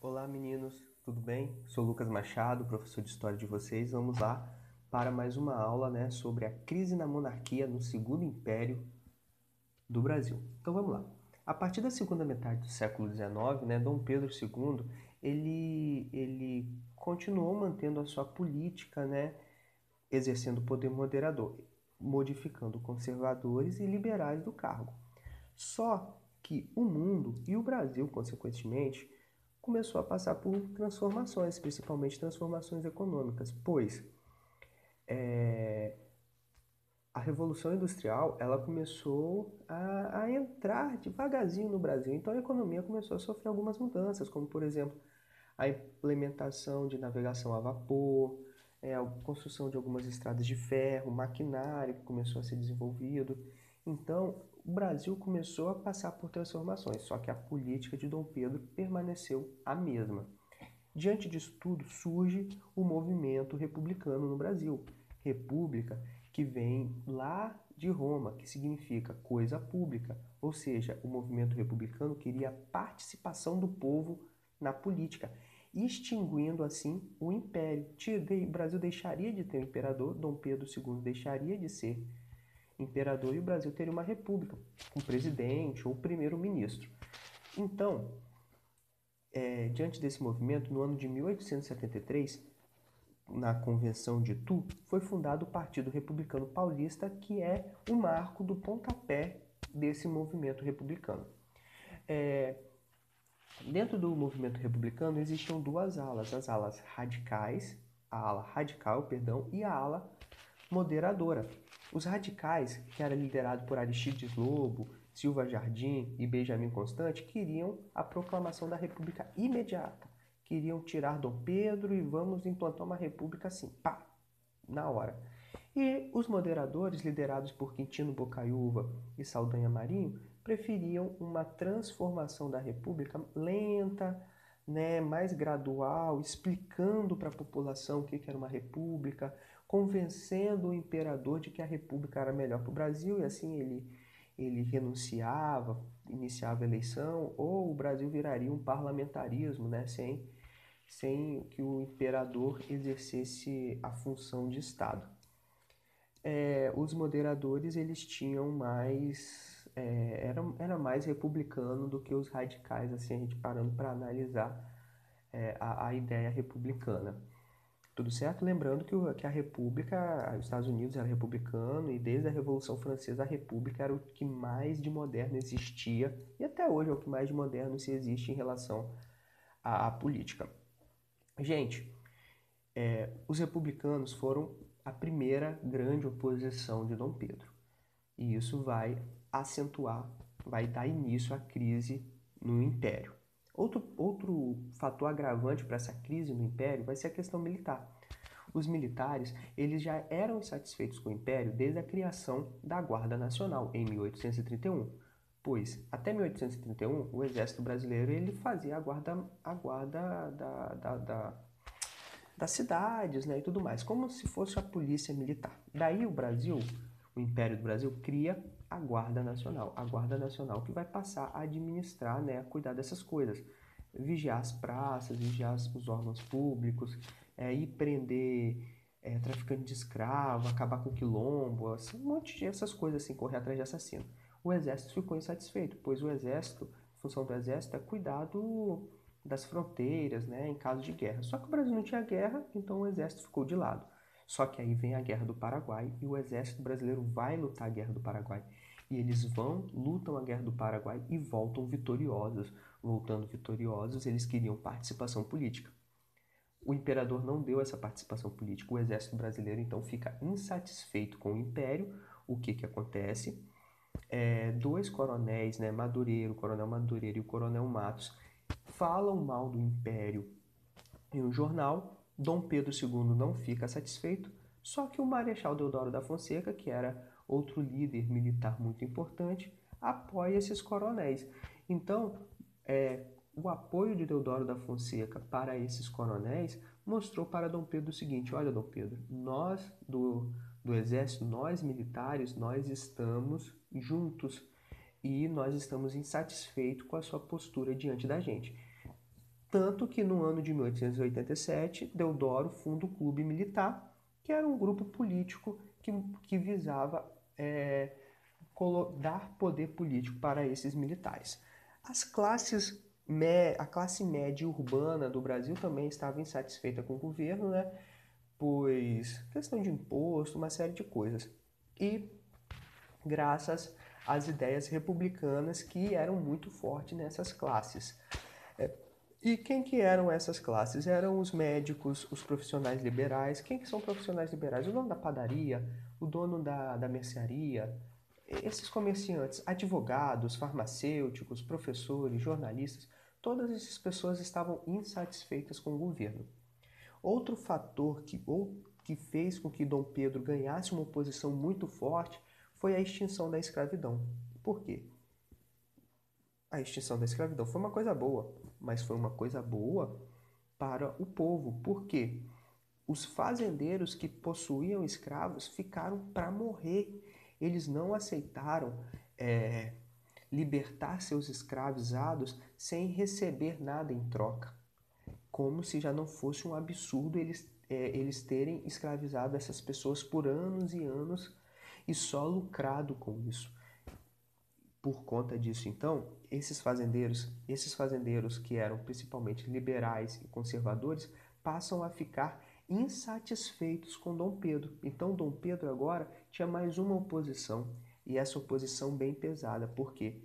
Olá meninos, tudo bem? Sou Lucas Machado, professor de História de vocês. Vamos lá para mais uma aula, sobre a crise na monarquia no Segundo Império do Brasil. Então vamos lá. A partir da segunda metade do século XIX, Dom Pedro II, ele continuou mantendo a sua política, exercendo o poder moderador, modificando conservadores e liberais do cargo. Só que o mundo e o Brasil, consequentemente, começou a passar por transformações, principalmente transformações econômicas, pois a Revolução Industrial ela começou a entrar devagarzinho no Brasil, então a economia começou a sofrer algumas mudanças, como por exemplo a implementação de navegação a vapor, a construção de algumas estradas de ferro, maquinário que começou a ser desenvolvido. Então, o Brasil começou a passar por transformações, só que a política de Dom Pedro permaneceu a mesma. Diante disso tudo, surge o movimento republicano no Brasil. República que vem lá de Roma, que significa coisa pública, ou seja, o movimento republicano queria a participação do povo na política, extinguindo assim o império. O Brasil deixaria de ter um imperador, Dom Pedro II deixaria de ser imperador e o Brasil teria uma república, com presidente ou primeiro-ministro. Então, diante desse movimento, no ano de 1873, na Convenção de Tu, foi fundado o Partido Republicano Paulista, que é o marco do pontapé desse movimento republicano. Dentro do movimento republicano existiam duas alas, as alas radicais, a ala radical, perdão, e a ala moderadora. Os radicais, que era liderado por Aristides Lobo, Silva Jardim e Benjamin Constant, queriam a proclamação da República imediata. Queriam tirar Dom Pedro e vamos implantar uma república assim, pá, na hora. E os moderadores, liderados por Quintino Bocaiúva e Saldanha Marinho, preferiam uma transformação da república lenta, mais gradual, explicando para a população o que era uma república, convencendo o imperador de que a república era melhor para o Brasil, e assim ele renunciava, iniciava a eleição, ou o Brasil viraria um parlamentarismo, sem que o imperador exercesse a função de Estado. Os moderadores eles tinham mais era mais republicano do que os radicais, assim, a gente parando para analisar a ideia republicana. Tudo certo? Lembrando que a República, os Estados Unidos era republicano e desde a Revolução Francesa a República era o que mais de moderno existia e até hoje é o que mais de moderno se existe em relação à política. Gente, os republicanos foram a primeira grande oposição de Dom Pedro. E isso vai acentuar, vai dar início à crise no Império. Outro fator agravante para essa crise no Império vai ser a questão militar. Os militares eles já eram insatisfeitos com o Império desde a criação da Guarda Nacional, em 1831. Pois, até 1831, o Exército Brasileiro ele fazia a guarda das cidades, e tudo mais, como se fosse a polícia militar. Daí o Império do Brasil, cria a Guarda Nacional que vai passar a administrar, a cuidar dessas coisas, vigiar as praças, vigiar os órgãos públicos, ir prender traficante de escravo, acabar com o quilombo, assim, um monte de essas coisas assim, correr atrás de assassino. O exército ficou insatisfeito, pois a função do exército é cuidar das fronteiras, em caso de guerra. Só que o Brasil não tinha guerra, então o exército ficou de lado. Só que aí vem a Guerra do Paraguai e o exército brasileiro vai lutar a Guerra do Paraguai. E eles lutam a Guerra do Paraguai e voltam vitoriosos. Voltando vitoriosos, eles queriam participação política. O imperador não deu essa participação política. O exército brasileiro então fica insatisfeito com o império. O que acontece? Dois coronéis, o coronel Madureira e o coronel Matos, falam mal do império em um jornal. Dom Pedro II não fica satisfeito, só que o Marechal Deodoro da Fonseca, que era outro líder militar muito importante, apoia esses coronéis. Então, o apoio de Deodoro da Fonseca para esses coronéis mostrou para Dom Pedro o seguinte: olha, Dom Pedro, nós do Exército, nós militares, nós estamos juntos e nós estamos insatisfeitos com a sua postura diante da gente. Tanto que no ano de 1887, Deodoro funda o Clube Militar, que era um grupo político que visava dar poder político para esses militares. A classe média urbana do Brasil também estava insatisfeita com o governo, né? Pois questão de imposto, uma série de coisas. E graças às ideias republicanas que eram muito fortes nessas classes. E quem que eram essas classes? Eram os médicos, os profissionais liberais. Quem que são profissionais liberais? O dono da padaria, o dono da mercearia, esses comerciantes, advogados, farmacêuticos, professores, jornalistas, todas essas pessoas estavam insatisfeitas com o governo. Outro fator que fez com que Dom Pedro ganhasse uma posição muito forte foi a extinção da escravidão. Por quê? A extinção da escravidão foi uma coisa boa, mas foi uma coisa boa para o povo. Por quê? Os fazendeiros que possuíam escravos ficaram para morrer. Eles não aceitaram libertar seus escravizados sem receber nada em troca. Como se já não fosse um absurdo eles terem escravizado essas pessoas por anos e anos e só lucrado com isso. Por conta disso, então, esses fazendeiros que eram principalmente liberais e conservadores, passam a ficar insatisfeitos com Dom Pedro. Então, Dom Pedro agora tinha mais uma oposição, e essa oposição bem pesada, porque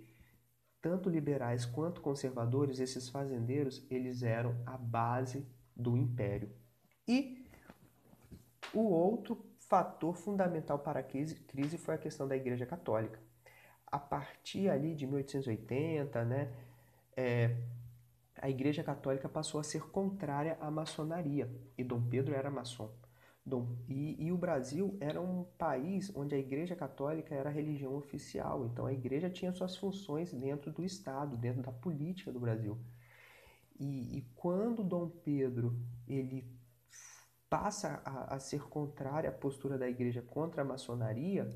tanto liberais quanto conservadores, esses fazendeiros, eles eram a base do império. E o outro fator fundamental para a crise foi a questão da Igreja Católica. A partir ali de 1880, né, a Igreja Católica passou a ser contrária à maçonaria, e Dom Pedro era maçom. E o Brasil era um país onde a Igreja Católica era a religião oficial, então a Igreja tinha suas funções dentro do Estado, dentro da política do Brasil. E quando Dom Pedro ele passa a ser contrária à postura da Igreja contra a maçonaria,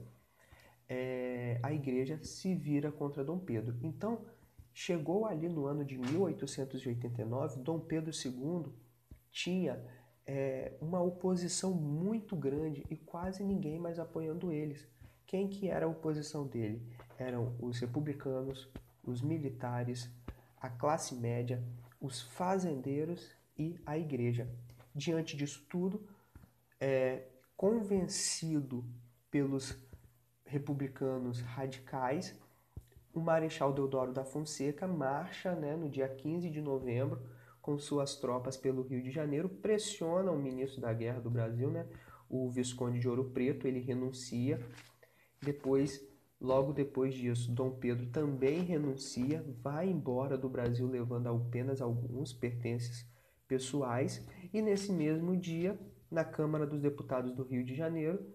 a Igreja se vira contra Dom Pedro. Então, chegou ali no ano de 1889, Dom Pedro II tinha uma oposição muito grande e quase ninguém mais apoiando eles. Quem que era a oposição dele? Eram os republicanos, os militares, a classe média, os fazendeiros e a igreja. Diante disso tudo, convencido pelos republicanos radicais, o Marechal Deodoro da Fonseca marcha, né, no dia 15 de novembro com suas tropas pelo Rio de Janeiro, pressiona o ministro da Guerra do Brasil, né, o Visconde de Ouro Preto, ele renuncia. Logo depois disso, Dom Pedro também renuncia, vai embora do Brasil levando apenas alguns pertences pessoais, e nesse mesmo dia, na Câmara dos Deputados do Rio de Janeiro,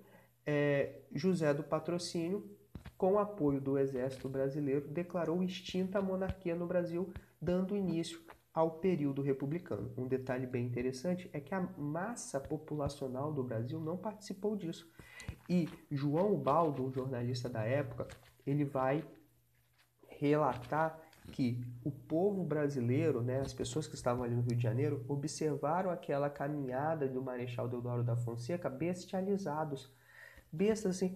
José do Patrocínio, com apoio do Exército Brasileiro, declarou extinta a monarquia no Brasil, dando início ao período republicano. Um detalhe bem interessante é que a massa populacional do Brasil não participou disso. E João Baldo, um jornalista da época, ele vai relatar que o povo brasileiro, né, as pessoas que estavam ali no Rio de Janeiro, observaram aquela caminhada do Marechal Deodoro da Fonseca bestializados. Bestas assim,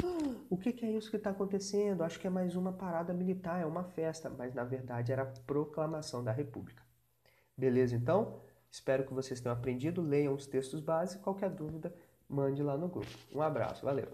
o que é isso que está acontecendo? Acho que é mais uma parada militar, é uma festa. Mas na verdade era a proclamação da República. Beleza, então? Espero que vocês tenham aprendido. Leiam os textos básicos. Qualquer dúvida, mande lá no grupo. Um abraço, valeu!